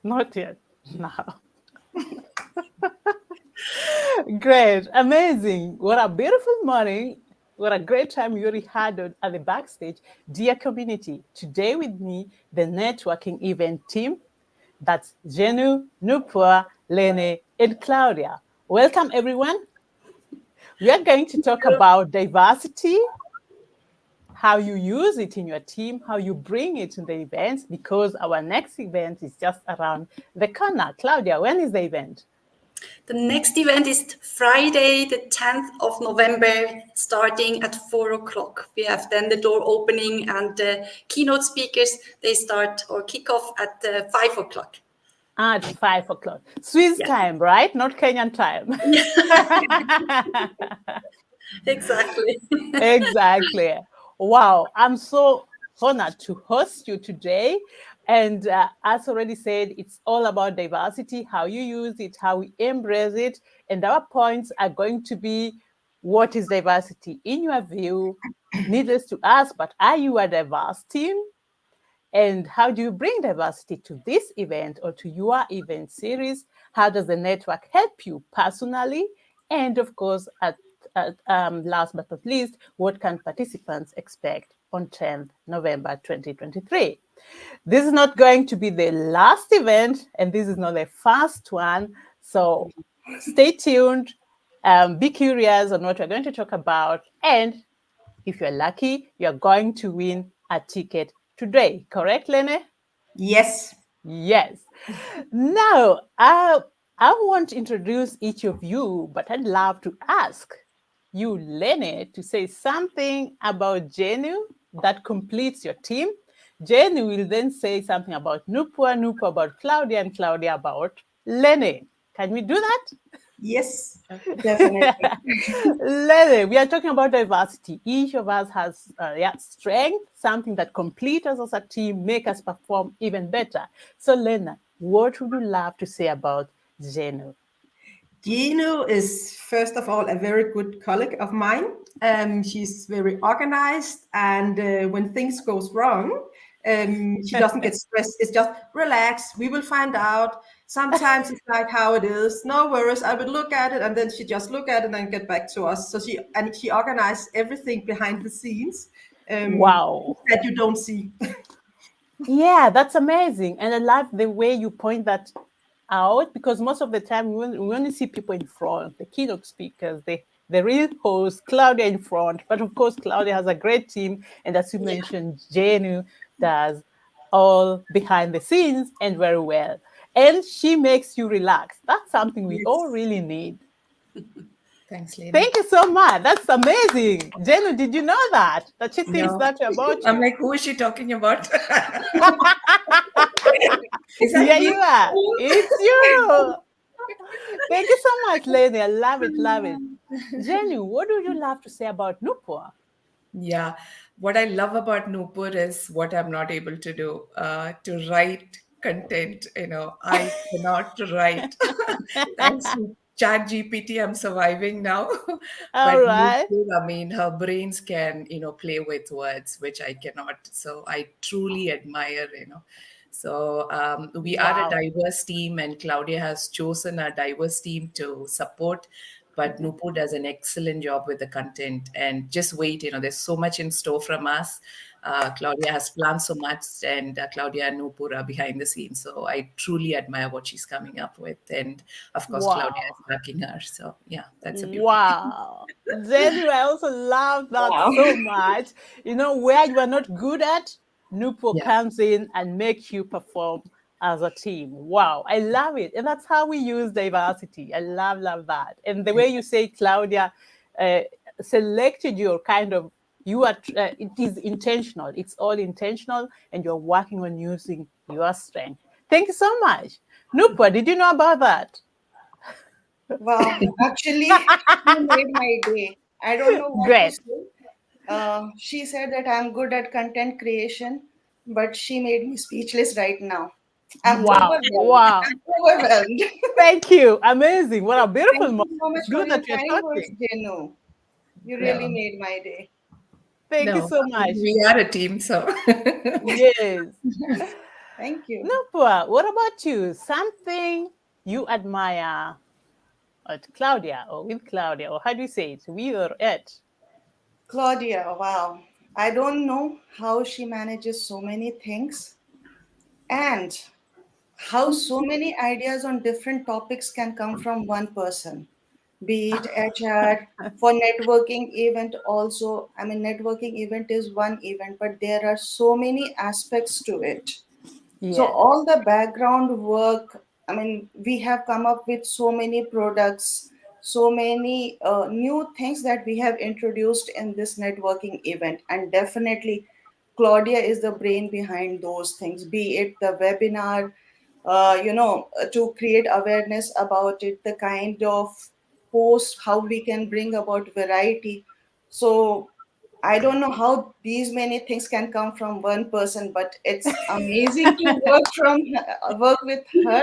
Not yet. No. Great. Amazing. What a beautiful morning. What a great time you already had at the backstage. Dear community, today with me, the networking event team. That's Genu, Noopur, Lene, and Claudia. Welcome, everyone. We are going to talk about diversity, how you use it in your team, how you bring it in the events, because our next event is just around the corner. Claudia, when is the event? The next event is Friday, the 10th of November, starting at 4 o'clock. We have then the door opening and the keynote speakers, they start or kick off at 5 o'clock. At 5 o'clock. Swiss time, right? Not Kenyan time. Exactly. Exactly. Wow. I'm so honored to host you today. And as already said, it's all about diversity, how you use it, how we embrace it. And our points are going to be what is diversity in your view? Needless to ask, but are you a diverse team? And how do you bring diversity to this event or to your event series? How does the network help you personally? And of course, last but not least, what can participants expect on 10th November 2023? This is not going to be the last event, and this is not the first one. So stay tuned, be curious on what we're going to talk about. And if you're lucky, you're going to win a ticket today. Correct, Lene? Yes. Yes. Now, I want to introduce each of you, but I'd love to ask you, Lene, to say something about Genu that completes your team. Genu will then say something about Noopur, Noopur about Claudia, and Claudia about Lene. Can we do that? Yes, definitely. Lene, we are talking about diversity. Each of us has strength, something that completes us as a team, make us perform even better. So, Lena, what would you love to say about Genu? Genu is, first of all, a very good colleague of mine. She's very organized, and when things goes wrong, she doesn't get stressed. It's just relax. We will find out. Sometimes it's like how it is. No worries. I would look at it, and then she just look at it and get back to us. So she organized everything behind the scenes Wow. that you don't see. Yeah, that's amazing. And I love the way you point that out, because most of the time we only see people in front, the keynote speakers, the real host, Claudia in front. But of course, Claudia has a great team. And as you mentioned, Genu does all behind the scenes and very well. And she makes you relax. That's something we all really need. Thanks, Lene. Thank you so much. That's amazing. Genu, did you know that? That she thinks No. that about you? I'm like, who is she talking about? Here you are. It's you. Thank you so much, Lene. I love it, love it. Genu, what do you love to say about Noopur? Yeah, what I love about Noopur is what I'm not able to do, to write content. I cannot write. Thanks to Chat GPT, I'm surviving now. All But right. Noopur, I mean, her brains can, play with words, which I cannot. So I truly admire. So we are a Wow. diverse team, and Claudia has chosen a diverse team to support. But Noopur does an excellent job with the content. And just wait, there's so much in store from us. Claudia has planned so much, and Claudia and Noopur are behind the scenes. So I truly admire what she's coming up with. And of course, Claudia Wow. is backing her. So yeah, that's a beauty. Wow. Genu, I also love that Wow. so much. Where you are not good at, Noopur Yeah. comes in and makes you perform as a team. Wow. I love it. And that's how we use diversity. I love, love that. And the way you say Claudia uh, selected your kind of, it is intentional. It's all intentional, and you're working on using your strength. Thank you so much. Noopur, did you know about that? Wow, actually, you made my day. I don't know what to Great. say. She said that I'm good at content creation, but she made me speechless right now. I'm Wow. overwhelmed. Wow. I'm overwhelmed. Thank you. Amazing. What a beautiful Thank moment. you so much It's for good your that you're kind words, talking. Jenu. You really No, made my day. Thank you no, so much. we are a team. So Yes. Thank you. Noopur, what about you? Something you admire at Claudia or with Claudia, or how do you say it? We or it? Claudia, wow. I don't know how she manages so many things and how so many ideas on different topics can come from one person, be it HR. For networking event also, I mean, networking event is one event, but there are so many aspects to it. So Yes. all the background work, I mean, we have come up with so many products, so many new things that we have introduced in this networking event. And definitely, Claudia is the brain behind those things, be it the webinar, to create awareness about it, the kind of post, how we can bring about variety. So I don't know how these many things can come from one person, but it's amazing to work with her,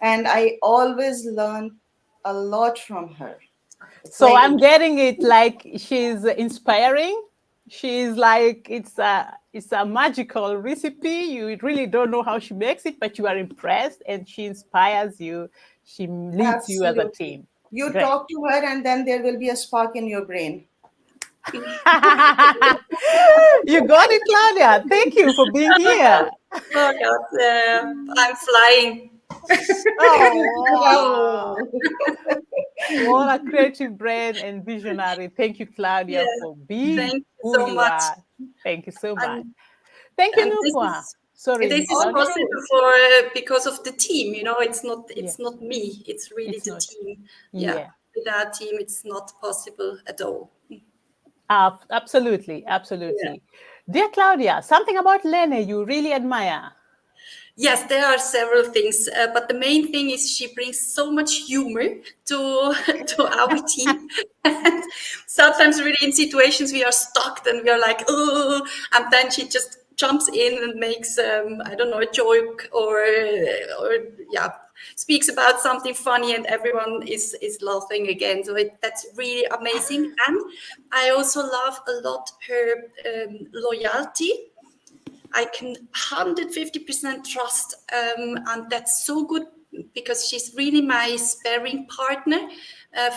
and I always learn a lot from her. It's So like I'm getting it like she's inspiring. She's like it's a magical recipe. You really don't know how she makes it, but you are impressed, and she inspires you. She leads you as a absolutely. team. You Great. talk to her, and then there will be a spark in your brain. You got it, Claudia. Thank you for being here. Oh God, I'm flying. Oh, wow. Wow. What a creative brain and visionary. Thank you, Claudia, Yeah, for being thank you who so you much. are. Thank you so much. And Thank you, and Nupua. this Sorry, is All Claudia. possible true. for because of the team. Yeah, It's not me. It's really it's the not. team. Yeah, Yeah, without team, it's not possible at all. absolutely, Yeah. absolutely. Dear Claudia, something about Lene you really admire. Yes, there are several things, but the main thing is she brings so much humor to to our team. And sometimes, really, in situations we are stuck, and we are like, oh, and then she just jumps in and makes, I don't know, a joke or yeah, speaks about something funny, and everyone is laughing again. So that's really amazing. And I also love a lot her loyalty. I can 150% trust, and that's so good because she's really my sparring partner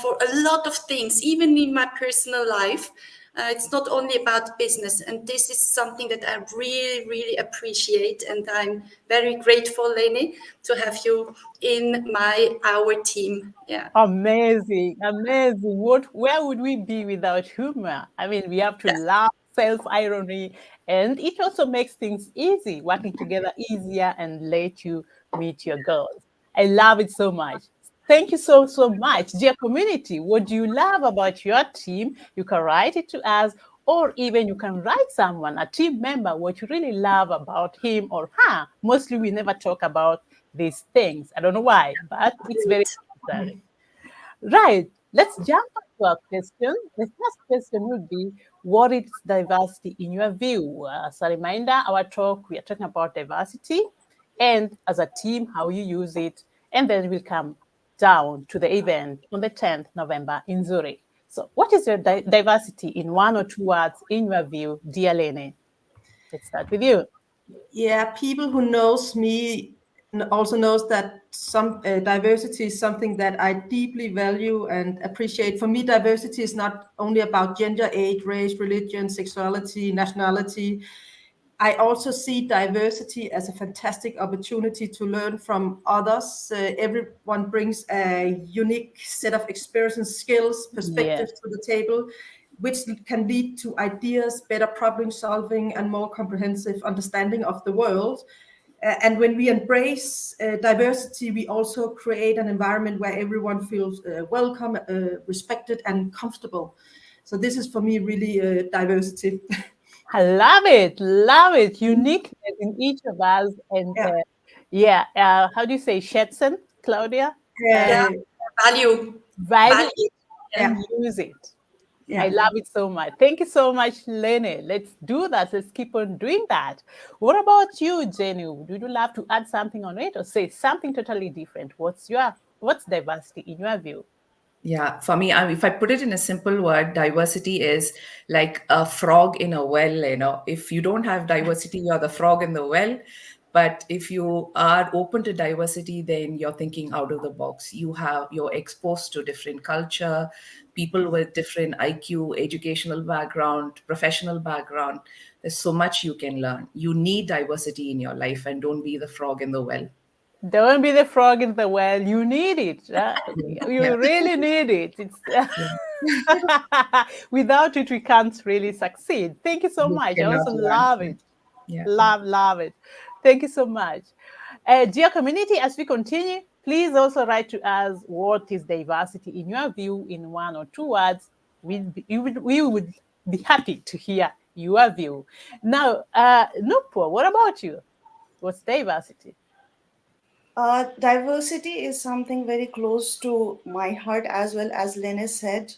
for a lot of things, even in my personal life. It's not only about business, and this is something that I really, really appreciate, and I'm very grateful, Lene, to have you in our team. Yeah, Amazing, amazing. Where would we be without humor? I mean, we have to yeah, laugh, self-irony, and it also makes things easy, working together easier and let you meet your goals. I love it so much. Thank you so, so much. Dear community, what do you love about your team? You can write it to us, or even you can write someone, a team member, what you really love about him or her. Mostly we never talk about these things. I don't know why, but it's very great. necessary. Right. Let's jump into our question. The first question would be, what is diversity in your view? As a reminder, our talk, we are talking about diversity and as a team, how you use it. And then we'll come down to the event on the 10th November in Zurich. So what is your diversity in one or two words in your view, dear Lene? Let's start with you. Yeah, people who knows me also knows that some diversity is something that I deeply value and appreciate. For me, diversity is not only about gender, age, race, religion, sexuality, nationality. I also see diversity as a fantastic opportunity to learn from others. Everyone brings a unique set of experiences, skills, Yes. perspectives to the table, which can lead to ideas, better problem solving, and more comprehensive understanding of the world. And when we embrace diversity, we also create an environment where everyone feels welcome, respected, and comfortable. So this is for me really diversity. I love it. Love it. Uniqueness in each of us. And Yeah. yeah, how do you say Shetson, Claudia? Yeah, Uh, value, Value value. it Yeah. and use it. I yeah. love it so much. Thank you so much, Lene. Let's do that. Let's keep on doing that. What about you, Genu? Would you love to add something on it or say something totally different? What's diversity in your view? Yeah, for me, if I put it in a simple word, diversity is like a frog in a well. If you don't have diversity, you're the frog in the well. But if you are open to diversity, then you're thinking out of the box. You're exposed to different culture, people with different IQ, educational background, professional background. There's so much you can learn. You need diversity in your life, and don't be the frog in the well. Don't be the frog in the well. You need it. Yeah, You really need it. It's yeah. without it, we can't really succeed. Thank you so You much. I also cannot learn. love Yeah, it. yeah, yeah. Love it. Thank you so much. Dear community, as we continue, please also write to us what is diversity in your view in 1 or 2 words. We would be happy to hear your view. Now, Noopur, what about you? What's diversity? Diversity is something very close to my heart, as well as Lene said,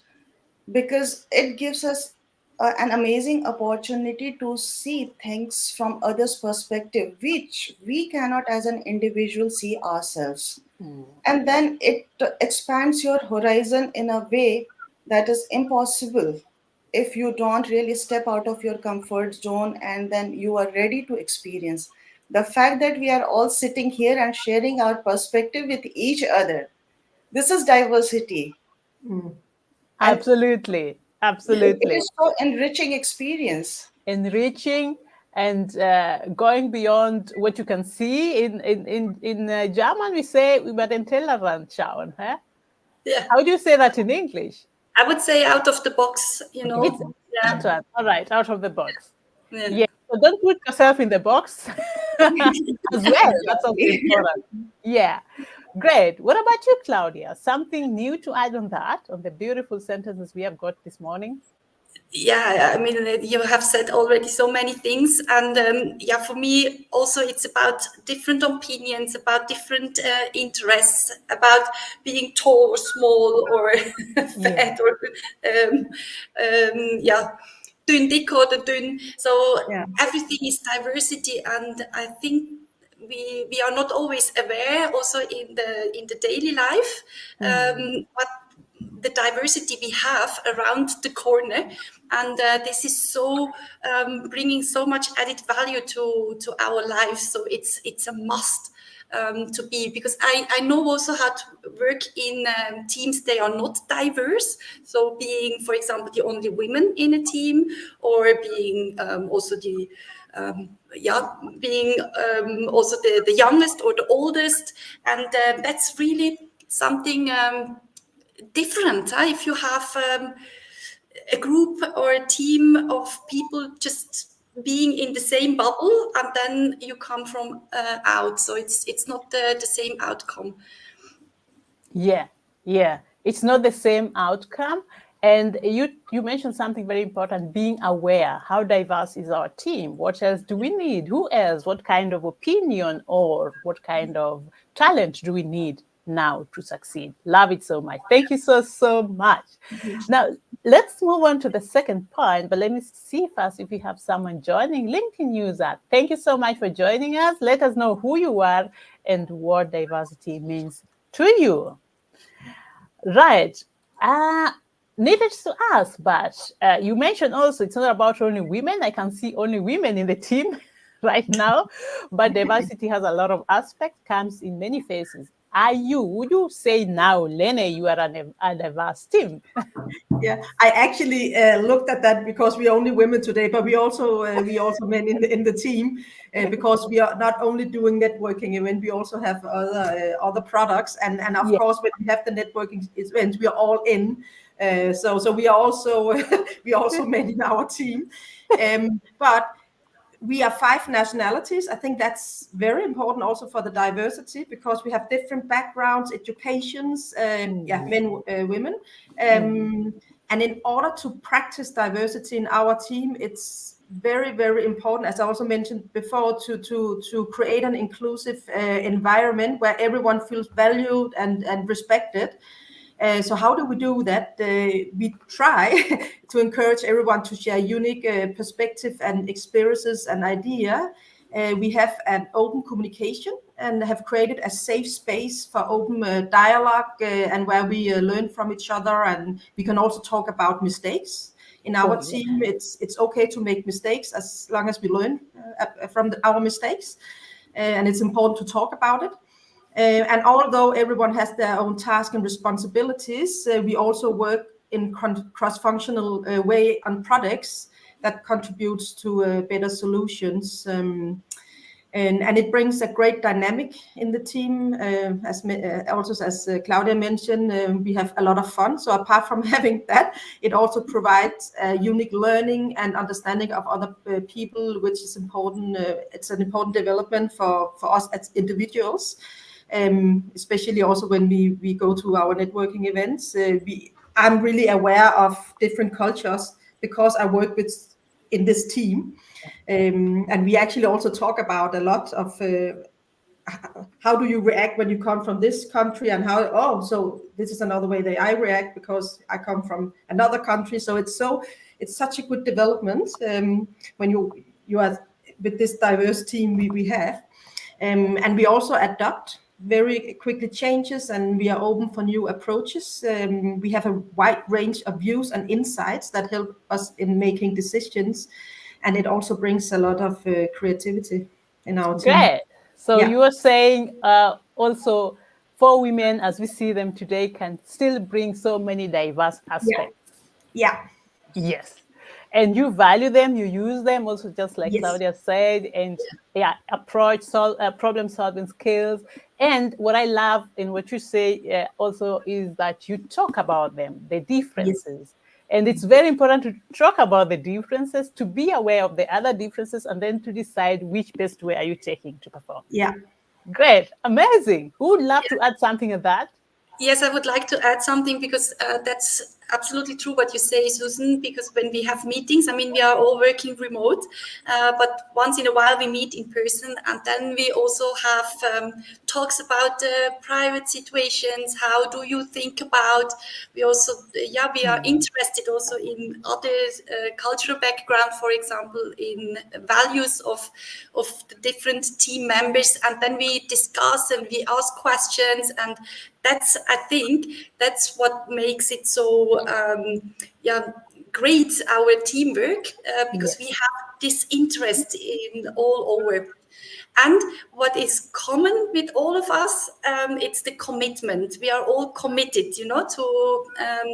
because it gives us an amazing opportunity to see things from others' perspective, which we cannot as an individual see ourselves. And then it expands your horizon in a way that is impossible if you don't really step out of your comfort zone and then you are ready to experience. The fact that we are all sitting here and sharing our perspective with each other, this is diversity. And Absolutely. it Absolutely. is so enriching experience. Enriching and going beyond what you can see. In German, we say, über den Tellerrand schauen. Huh? Yeah, How do you say that in English? I would say out of the box, It's Yeah, that one. All right, out of the box. yeah. Yeah. So don't put yourself in the box as well. That's also Exactly. important. Yeah. Great. What about you, Claudia? Something new to add on that, on the beautiful sentences we have got this morning? Yeah, I mean, you have said already so many things, and yeah, for me also it's about different opinions, about different interests, about being tall or small or Yeah. fat or yeah, dünn, dick or the dünn. So Yeah. everything is diversity, and I think we are not always aware also in the daily life what the diversity we have around the corner, and this is so bringing so much added value to our lives. So it's a must to be, because I know also how to work in teams they are not diverse. So being, for example, the only women in a team, or being also the yeah, being also the youngest or the oldest, and that's really something different. If you have a group or a team of people just being in the same bubble, and then you come from out, so it's not the same outcome. Yeah, yeah. It's not the same outcome. And you mentioned something very important, being aware. How diverse is our team? What else do we need? Who else? What kind of opinion or what kind of talent do we need now to succeed? Love it so much. Thank you so, so much. Now, let's move on to the second point, but let me see first if we have someone joining. LinkedIn user, thank you so much for joining us. Let us know who you are and what diversity means to you. Right. Uh, Needed to ask, but you mentioned also it's not about only women. I can see only women in the team right now, but diversity has a lot of aspects, comes in many faces. Would you say now, Lene, you are a diverse team? Yeah, I actually looked at that because we are only women today, but we also men in the team because we are not only doing networking event, we also have other products, and of Yeah. course when we have the networking events, we are all in. So we are also we are also men in our team, but we are 5 nationalities. I think that's very important also for the diversity because we have different backgrounds, educations, yeah, men, women. And in order to practice diversity in our team, it's very, very important, as I also mentioned before, to create an inclusive environment where everyone feels valued and respected. So how do we do that? We try to encourage everyone to share unique perspective and experiences and idea. We have an open communication and have created a safe space for open dialogue and where we learn from each other, and we can also talk about mistakes. In our Oh, yeah. team, it's okay to make mistakes as long as we learn from our mistakes. and it's important to talk about it. And although everyone has their own tasks and responsibilities, we also work in cross-functional way on projects that contributes to better solutions. And it brings a great dynamic in the team. Also, as Claudia mentioned, we have a lot of fun. So apart from having that, it also provides unique learning and understanding of other people, which is important. It's an important development for us as individuals, especially also when we go to our networking events. I'm really aware of different cultures because I work with in this team. And we actually also talk about a lot of how do you react when you come from this country, and how, so this is another way that I react because I come from another country. So it's such a good development when you are with this diverse team we have. And we also adapt very quickly changes, and we are open for new approaches. We have a wide range of views and insights that help us in making decisions, and it also brings a lot of creativity in our team. Great. So Yeah, you are saying also for women as we see them today can still bring so many diverse yeah, aspects. yeah, Yes. And you value them, you use them also, just like yes, Claudia said, and yeah, problem solving skills. And what I love in what you say also is that you talk about them, the yes, differences. And it's very important to talk about the differences, to be aware of the other differences, and then to decide which best way are you taking to perform. yeah, Great, amazing. Who would love to add something to that? Yes, I would like to add something because that's absolutely true what you say, Susan. Because when we have meetings, I mean, we are all working remote, but once in a while we meet in person, and then we also have talks about private situations. How do you think about? We also, yeah, we are interested also in other cultural background, for example, in values of the different team members, and then we discuss and we ask questions, and that's, I think that's what makes it so yeah, great, our teamwork, because we Yes. have this interest in all over. And what is common with all of us, it's the commitment. We are all committed, to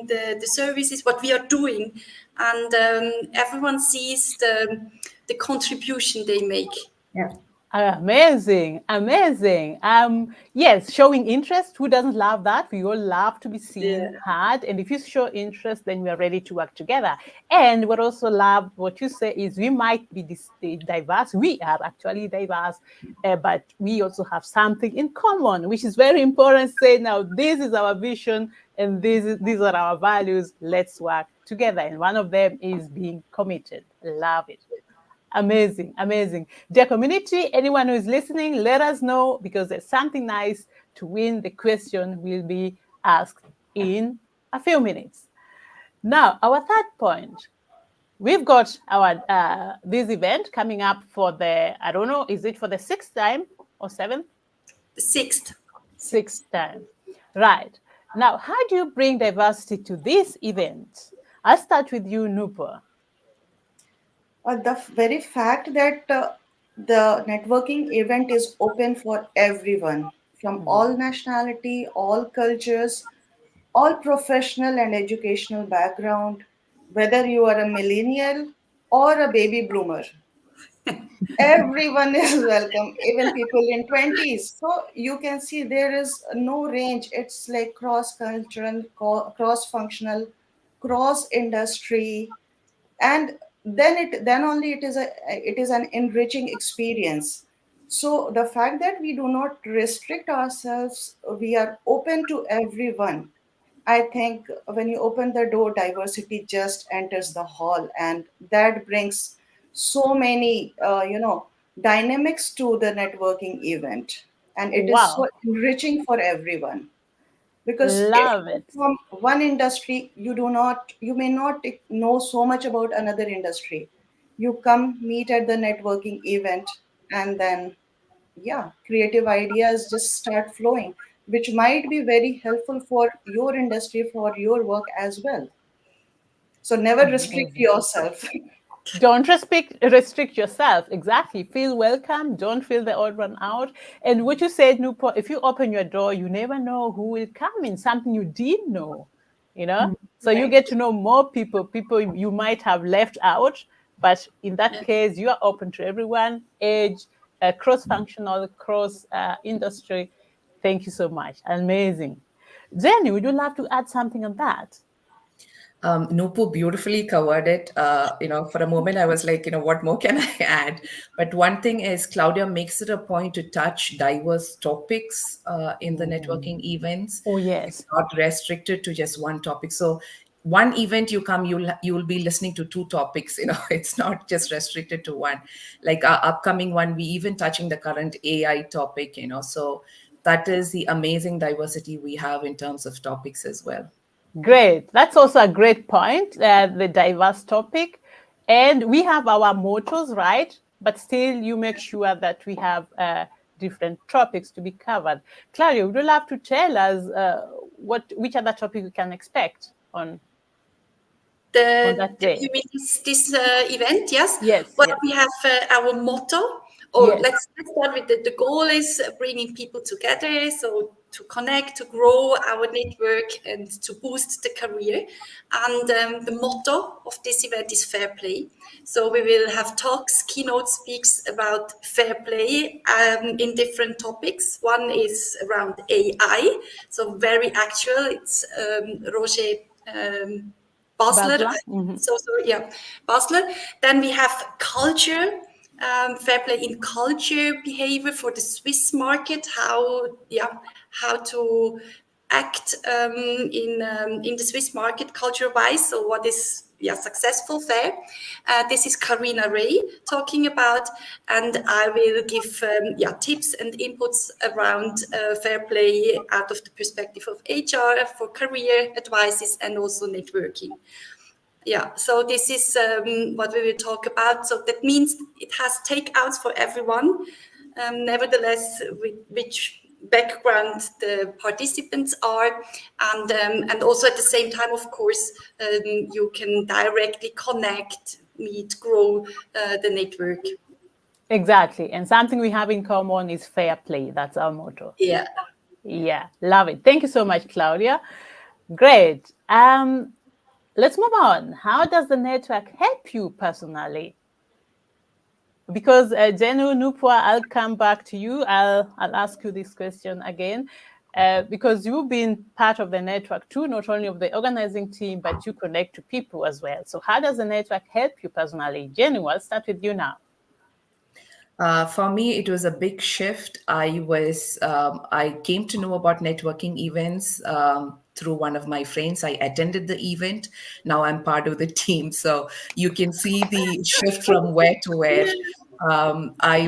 the services, what we are doing, and everyone sees the contribution they make. yeah, Amazing, amazing. Yes, showing interest. Who doesn't love that? We all love to be seen, Yeah. heard, and if you show interest, then we are ready to work together. And what also love what you say is we might be diverse. We are actually diverse, but we also have something in common, which is very important. Say now, this is our vision, and these are our values. Let's work together. And one of them is being committed. Love it. Amazing, amazing. Dear community, anyone who is listening, let us know because there's something nice to win. The question will be asked in a few minutes. Now, our third point. We've got our this event coming up for the, I don't know, is it for the sixth time or seventh? The sixth. Sixth time. Right. Now, how do you bring diversity to this event? I'll start with you, Noopur. The very fact that the networking event is open for everyone from all nationality, all cultures, all professional and educational background, whether you are a millennial or a baby boomer, everyone is welcome, even people in 20s. So you can see there is no range. It's like cross cultural, cross functional, cross industry, and then only it is an enriching experience. So the fact that we do not restrict ourselves, we are open to everyone. I think when you open the door, diversity just enters the hall, and that brings so many dynamics to the networking event, and it is so Wow. enriching for everyone. Because if Love you're it. from one industry, you may not know so much about another industry. You come meet at the networking event, and then yeah, creative ideas just start flowing, which might be very helpful for your industry, for your work as well. So never restrict Amazing. yourself. Don't restrict yourself. Exactly. Feel welcome. Don't feel the odd one out. And what you said, Newport, if you open your door, you never know who will come in, something you didn't know, you know? So you Right. get to know more people you might have left out. But in that Yeah. case, you are open to everyone, age, cross-functional, cross-industry. Thank you so much. Amazing. Jenny, would you love to add something on that? Noopur beautifully covered it. For a moment, I was like, what more can I add? But one thing is, Claudia makes it a point to touch diverse topics in the networking events. Oh, It's yes. not restricted to just one topic. So, one event you come, you'll be listening to two topics. It's not just restricted to one. Like our upcoming one, we even touching the current AI topic. So that is the amazing diversity we have in terms of topics as well. Great. That's also a great point, the diverse topic. And we have our mottos, right? But still, you make sure that we have different topics to be covered. Claudia, would you love to tell us which other topic we can expect on that You day? mean this event? Yes. Yes, Well, yes, we have our motto, or yes. let's start with the goal is bringing people together, so to connect, to grow our network, and to boost the career. And the motto of this event is fair play. So we will have talks, keynote speaks about fair play in different topics. One is around AI, so very actual. It's Roger. Basler. Basla? Mhm. So sorry, yeah, Basler. Then we have culture, fair play in culture behavior for the Swiss market. How to act in the Swiss market culture wise. So what is successful fair? This is Karina Ray talking about, and I will give tips and inputs around fair play out of the perspective of HR for career advices and also networking. Yeah, so this is what we will talk about. So that means it has takeouts for everyone. Nevertheless, with which background the participants are, and also at the same time, of course, you can directly connect, meet, grow the network. Exactly. And something we have in common is fair play. That's our motto. Yeah. Yeah, love it. Thank you so much, Claudia. Great. Let's move on. How does the network help you personally? Because Genu, Noopur, I'll come back to you. I'll ask you this question again. Because you've been part of the network too, not only of the organizing team, but you connect to people as well. So how does the network help you personally? Genu, I'll start with you now. For me, it was a big shift. I came to know about networking events through one of my friends. I attended the event. Now I'm part of the team. So you can see the shift from where to where. I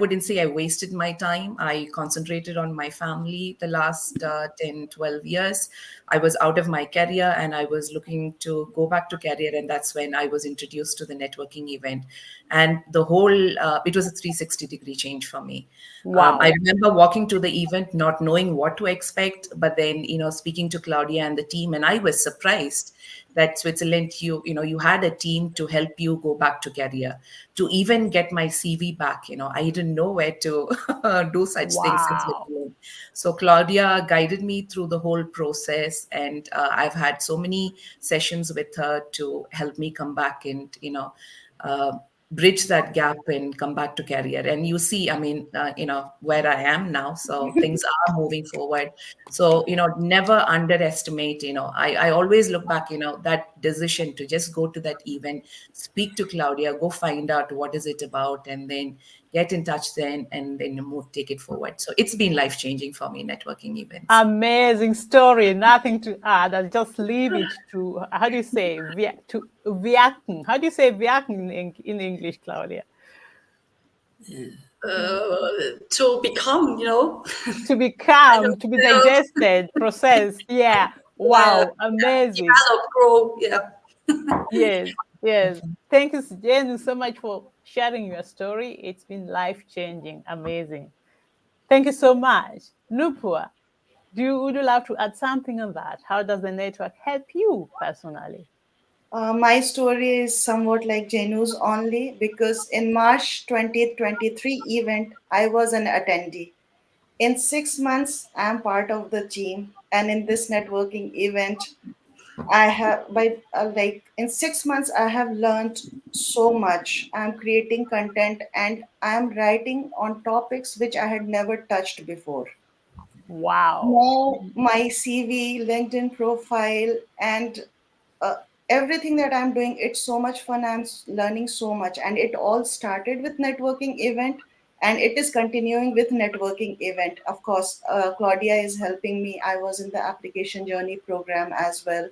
wouldn't say I wasted my time. I concentrated on my family the last 10, 12 years. I was out of my career and I was looking to go back to career. And that's when I was introduced to the networking event. And it was a 360-degree change for me. I Wow. remember walking to the event, not knowing what to expect, but then, speaking to Claudia and the team, and I was surprised that Switzerland, you had a team to help you go back to career, to even get my CV back. I didn't know where to do such things in Wow. Switzerland. So Claudia guided me through the whole process, and I've had so many sessions with her to help me come back and, uh, bridge that gap and come back to career. And you see, where I am now, so things are moving forward. So, never underestimate, I always look back, that decision to just go to that event, speak to Claudia, go find out what is it about, and then get in touch then, and then take it forward. So it's been life changing for me, networking events. Amazing story. Nothing to add. I'll just leave it to, how do you say, to wirken. How do you say wirken in English, Claudia? To become, To I don't become, to be know. digested, processed. Yeah. Yeah, Wow. Amazing. develop, grow. Yeah. Yes. Yes. Thank you, Jen, so much for sharing your story. It's been life changing. Amazing. Thank you so much. Nupur, would you love to add something on that? How does the network help you personally? My story is somewhat like Genu's only because in March 2023 event, I was an attendee. In 6 months, I'm part of the team, and in this networking event, I have like in 6 months I have learned so much. I'm creating content and I'm writing on topics which I had never touched before. Wow. Now my CV, LinkedIn profile, and uh, everything that I'm doing, it's so much fun. Learning so much, and it all started with networking event, and it is continuing with networking event. Of course, Claudia is helping me. I was in the application journey program as well,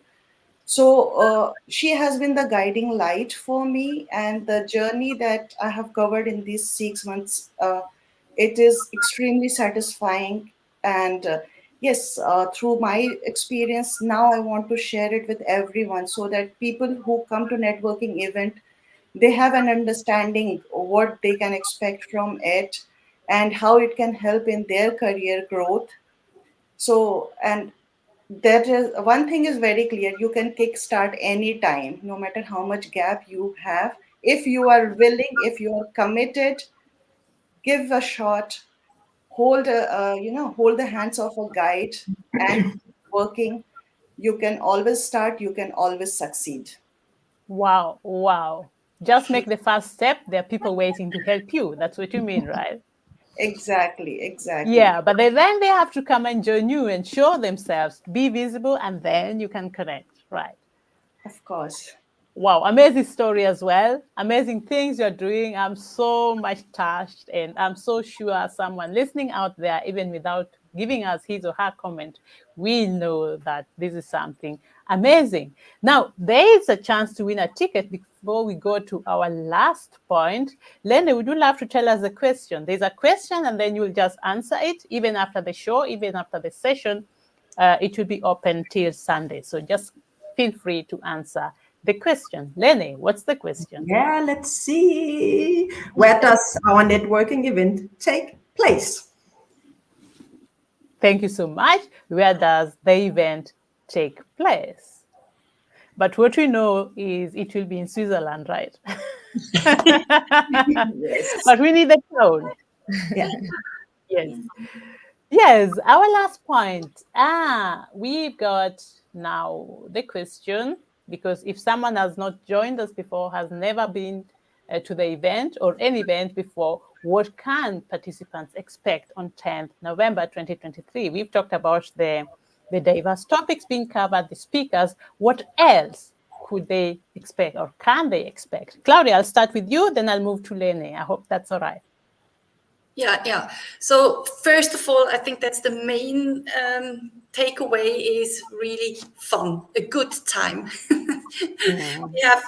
so she has been the guiding light for me, and the journey that I have covered in these 6 months, it is extremely satisfying. And yes, through my experience, now I want to share it with everyone so that people who come to networking event, they have an understanding what they can expect from it and how it can help in their career growth. So, and that is one thing is very clear. You can kickstart anytime, no matter how much gap you have. If you are willing, if you are committed, give a shot. Hold the hands of a guide and keep working. You can always start. You can always succeed. Wow. Wow. Just make the first step. There are people waiting to help you. That's what you mean, right? Exactly. Exactly. Yeah, but then they have to come and join you and show themselves, be visible, and then you can connect, right? Of course. Wow, amazing story as well. Amazing things you're doing. I'm so much touched, and I'm so sure someone listening out there, even without giving us his or her comment, we know that this is something amazing. Now, there is a chance to win a ticket before we go to our last point. Lene, would you love to tell us the question? There's a question, and then you'll just answer it, even after the show, even after the session. It will be open till Sunday. So just feel free to answer the question. Lene, what's the question? Yeah, let's see. Where does our networking event take place? Thank you so much. Where does the event take place? But what we know is it will be in Switzerland, right? Yes. But we need the town. Yeah. Yes. Yes, our last point. We've got now the question, because if someone has not joined us before, has never been to the event or any event before, what can participants expect on 10th November 2023? We've talked about the diverse topics being covered, the speakers. What else could they expect or can they expect? Claudia, I'll start with you, then I'll move to Lene. I hope that's all right. Yeah, yeah. So first of all, I think that's the main takeaway is really fun, a good time. We have,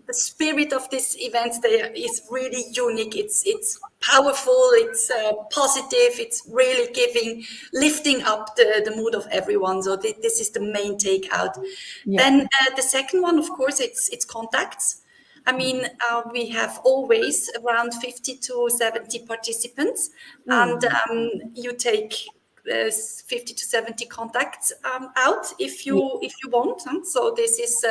the spirit of this event there is really unique. It's powerful. It's positive. It's really lifting up the mood of everyone. So this is the main takeout. Yeah. Then the second one, of course, it's contacts. I mean, we have always around 50 to 70 participants, and you take 50 to 70 contacts out if you want. So this is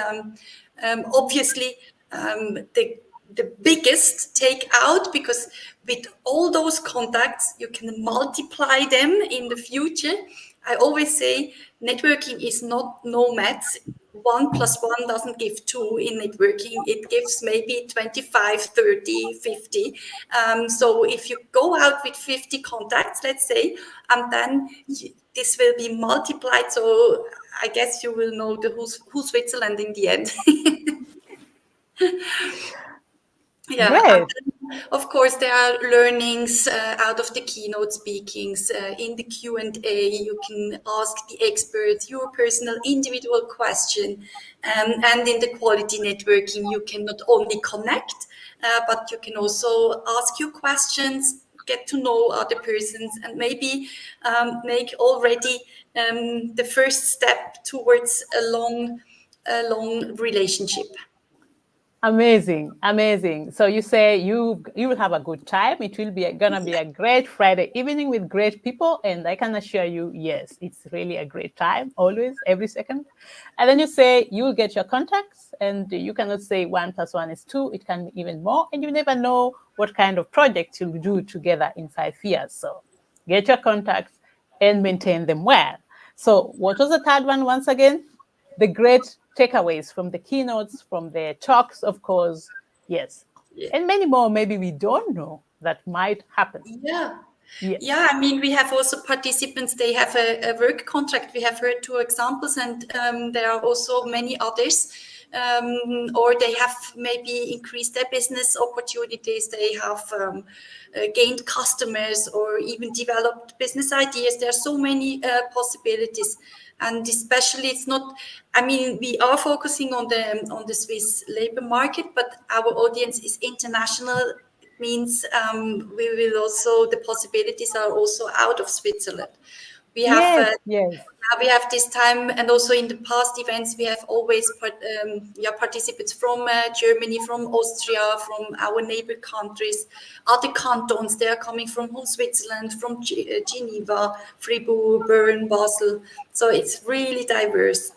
obviously the biggest take out, because with all those contacts you can multiply them in the future. I always say networking is not no maths. 1 plus 1 doesn't give 2 in networking. It gives maybe 25, 30, 50. So if you go out with 50 contacts, let's say, and then this will be multiplied. So I guess you will know who's Switzerland in the end. Yeah, and Great. then, of course, there are learnings out of the keynote speakings. In the Q&A, you can ask the experts your personal individual question. And in the quality networking, you can not only connect, but you can also ask your questions, get to know other persons, and maybe make already the first step towards a long relationship. Amazing, amazing. So you say you will have a good time. It will be gonna be a great Friday evening with great people, and I can assure you, yes, it's really a great time, always, every second. And then you say you will get your contacts, and you cannot say 1 plus 1 is 2. It can be even more, and you never know what kind of project you'll do together in 5 years. So get your contacts and maintain them well. So what was the third one once again? The great takeaways from the keynotes, from the talks, of course, yes, Yeah. and many more maybe we don't know that might happen. Yeah. Yes. Yeah, I mean, we have also participants, they have a work contract. We have heard two examples, and there are also many others. Or they have maybe increased their business opportunities. They have gained customers or even developed business ideas. There are so many possibilities. And especially, it's not. I mean, we are focusing on the Swiss labor market, but our audience is international. Means we will also, the possibilities are also out of Switzerland. We have Yes, yes. we have this time, and also in the past events we have always participants from Germany, from Austria, from our neighbor countries, other cantons. They are coming from whole Switzerland, from Geneva, Fribourg, Bern, Basel. So it's really diverse.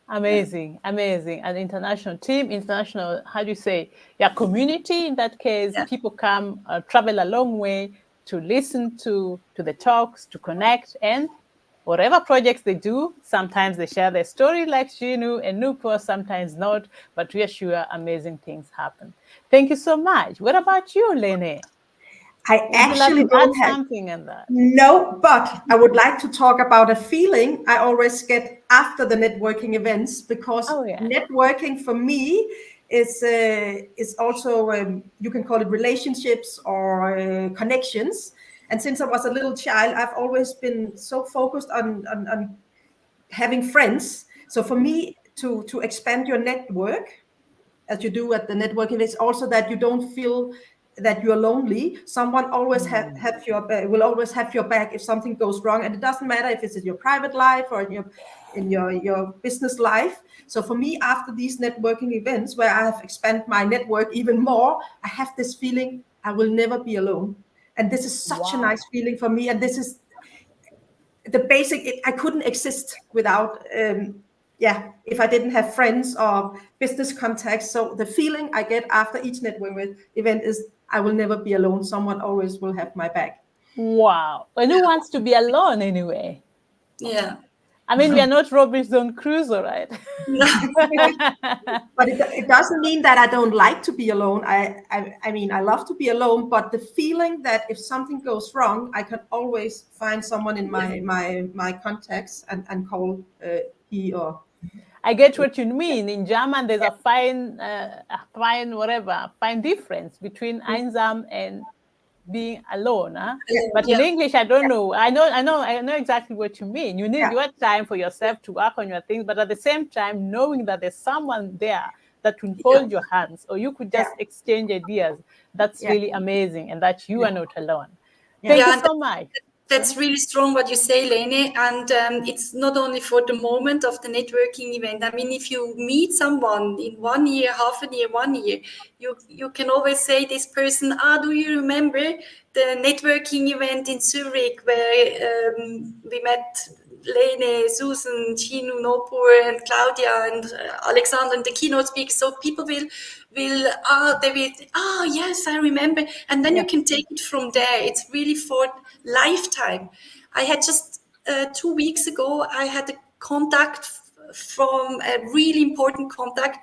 Amazing, amazing. An international team, international, how do you say, yeah, community in that case. Yeah. People come, travel a long way to listen to the talks, to connect, and whatever projects they do, sometimes they share their story like Genu and Noopur, sometimes not, but we are sure amazing things happen. Thank you so much. What about you, Lene? I Would you like actually to add don't have. something in that? No, but I would like to talk about a feeling I always get after the networking events, because Oh, yeah. networking for me is also, you can call it relationships or connections. And since I was a little child, I've always been so focused on having friends. So for me to expand your network, as you do at the networking, is also that you don't feel that you're lonely. Someone always have your will always have your back if something goes wrong, and it doesn't matter if it's in your private life or in your business life. So for me, after these networking events where I have expanded my network even more, I have this feeling I will never be alone, and this is such a Wow. nice feeling for me. And this is the basic. I couldn't exist without yeah, if I didn't have friends or business contacts. So the feeling I get after each networking event is I will never be alone. Someone always will have my back. Wow. And who wants to be alone anyway? Yeah. I mean, we are not Robinson Crusoe, right? But it doesn't mean that I don't like to be alone. I mean, I love to be alone, but the feeling that if something goes wrong, I can always find someone in my contacts and call he or. I get what you mean. In German, there's a fine whatever, fine difference between einsam and being alone. Huh? But in Yeah. English, I don't know. I know exactly what you mean. You need Yeah. your time for yourself to work on your things, but at the same time, knowing that there's someone there that will Yeah. hold your hands, or you could Yeah. just exchange ideas. That's Yeah. really amazing, and that you are not alone. Yeah. Thank you Yeah, so much. that's really strong what you say, Lene. And it's not only for the moment of the networking event. I mean, if you meet someone in 1 year, half a year, 1 year, you can always say this person, do you remember the networking event in Zurich where we met Lene, Susan, Genu, Noopur, and Claudia, and Alexander, and the keynote speakers. So people they will, yes, I remember. And then you can take it from there. It's really for lifetime. I had just 2 weeks ago, I had a contact from a really important contact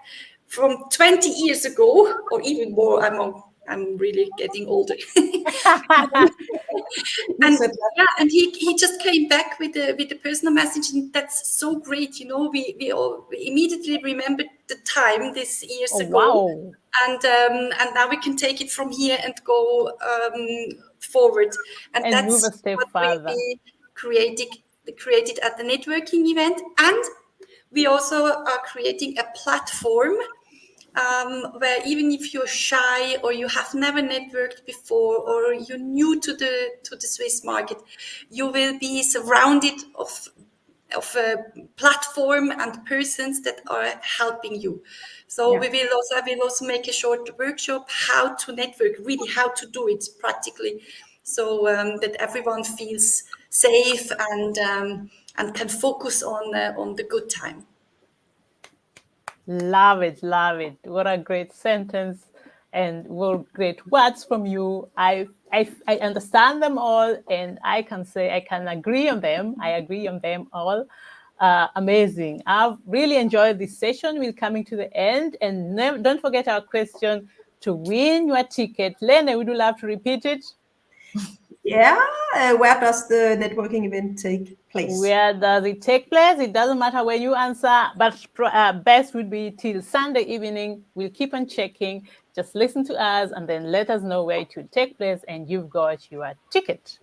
from 20 years ago, or even more. I'm really getting older. You And said that. yeah, and he just came back with a personal message, and that's so great. We immediately remembered the time this years Oh, ago, wow. and now we can take it from here and go forward. And And move a that's step what further. we created at the networking event. And we also are creating a platform where even if you're shy or you have never networked before or you're new to the Swiss market, you will be surrounded of platform and persons that are helping you. So Yeah. I will also make a short workshop how to network, really how to do it practically, so that everyone feels safe and can focus on the good time. Love it, love it. What a great sentence and what great words from you. I understand them all, and I can say I can agree on them. I agree on them all. Amazing. I've really enjoyed this session. We're coming to the end, and don't forget our question to win your ticket. Lene, would you love to repeat it? Yeah. Where does the networking event take place? Where does it take place? It doesn't matter when you answer, but best would be till Sunday evening. We'll keep on checking. Just listen to us and then let us know where it will take place, and you've got your ticket.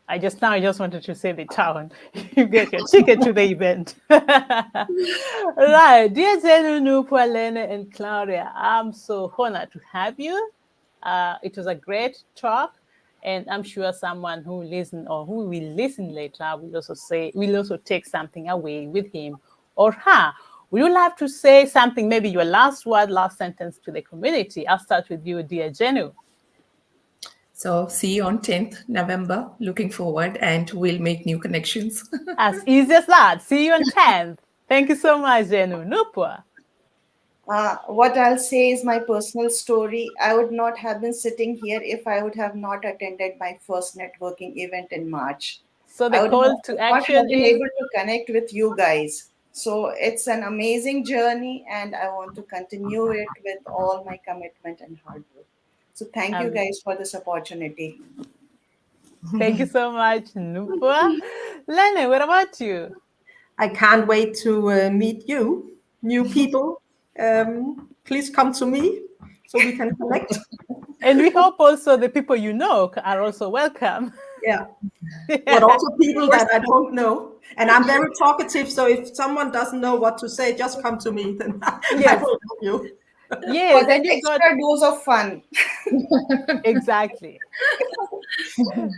I just wanted to say the town. You get your ticket to the event. Right. Dear Genu, Noopur, Lene, and Claudia, I'm so honored to have you. It was a great talk. And I'm sure someone who listen or who will listen later will also take something away with him or her. Would you like to say something, maybe your last word, last sentence to the community? I'll start with you, dear Genu. So see you on 10th November. Looking forward, and we'll make new connections. As easy as that. See you on 10th. Thank you so much, Genu. Noopur. What I'll say is my personal story. I would not have been sitting here if I would have not attended my first networking event in March. So the I call to not have action been is able to connect with you guys. So it's an amazing journey, and I want to continue it with all my commitment and hard work. So thank you um, guys for this opportunity. thank you so much, Noopur. Lene, what about you? I can't wait to meet you, new people. Please come to me so we can connect. And we hope also the people you know are also welcome. Yeah. But also people that I don't know. And I'm very talkative, so if someone doesn't know what to say, just come to me, then I Yes, will help you. For yes, that and you've got extra dose of fun. exactly.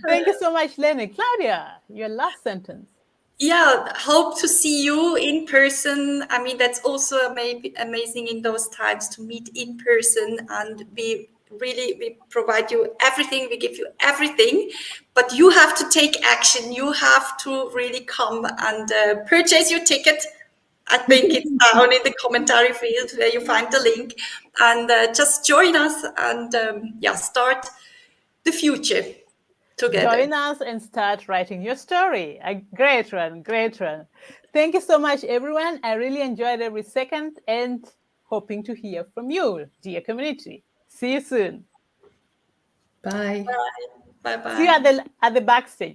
Thank you so much, Lene. Claudia, your last sentence. Yeah, hope to see you in person. I mean, that's also maybe amazing in those times to meet in person, and we provide you everything, we give you everything, but you have to take action. You have to really come and purchase your ticket. I think it's down in the commentary field where you find the link, and just join us and start the future together. Join us and start writing your story. A great one, great one. Thank you so much, everyone. I really enjoyed every second and hoping to hear from you, dear community. See you soon. Bye. Bye See you bye. at the backstage.